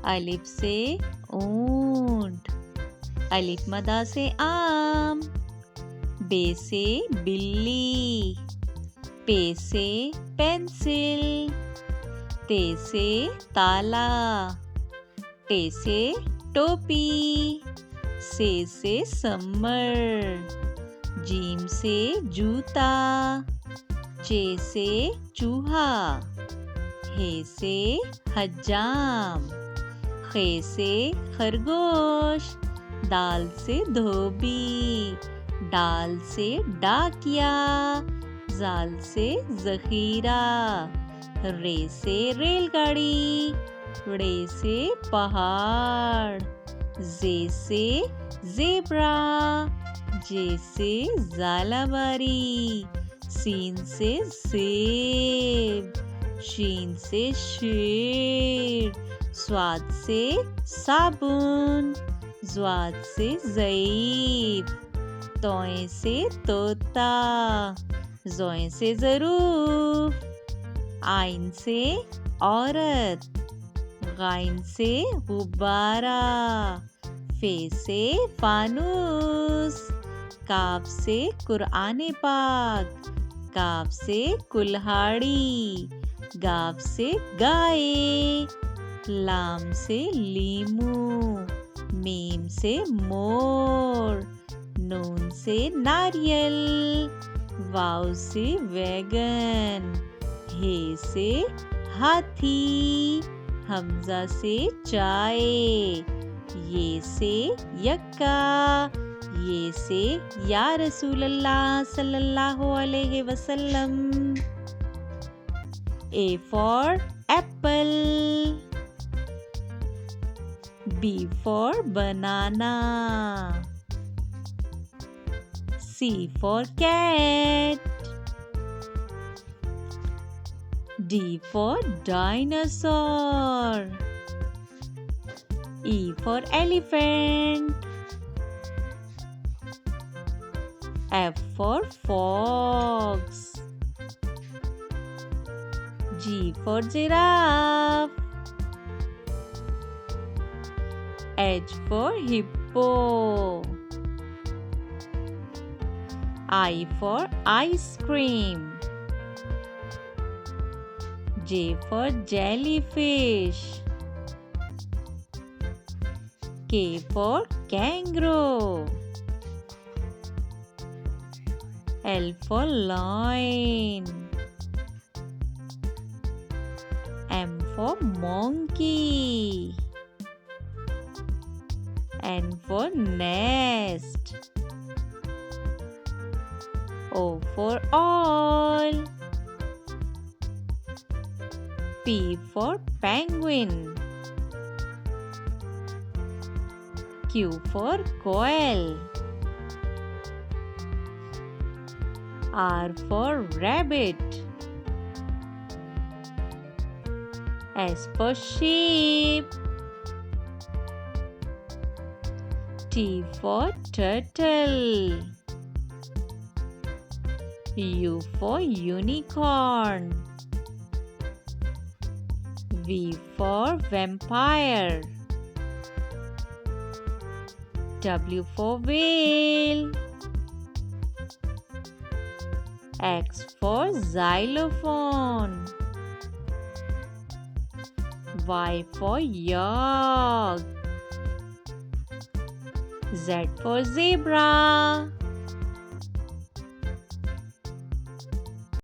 अलिफ से ऊंट, अलिफ मदा से आम, बे से बिल्ली, पे से पेंसिल, ते से ताला, टे से टोपी, से समर, जीम से जूता, चे से चूहा, हे से हज्जाम, खे से खरगोश, दाल से धोबी, डाल से डाकिया, जाल से जखीरा, रे से रेलगाड़ी, रे से पहाड़, जे से जेब्रा, जे से जालाबारी, सीन से सेब, शीन से शेर, स्वाद से साबुन, ज्वाद से ज़ईफ, तोए से तोता, जोए से ज़रूफ, आइन से औरत, गाइन से गुब्बारा, फे से फानूस, काफ से कुरआने पाक, काफ से कुल्हाड़ी, गाफ से गाय, लाम से लीमू, मीम से मोर, नून से नारियल, वाव से वैगन, हे से हाथी, हमजा से चाय, ये से यक्का, ये से या रसूल अल्लाह सल्लल्लाहु अलैहि वसल्लम। A for apple, B for banana, C for cat, D for dinosaur, E for elephant, F for fox, G for giraffe, H for hippo, I for ice cream, J for jellyfish, K for kangaroo, L for lion, M for monkey, N for nest, O for owl, P for penguin, Q for quail, R for rabbit, S for sheep, T for turtle, U for unicorn, V for vampire, W for whale, X for xylophone, Y for yak, Z for zebra,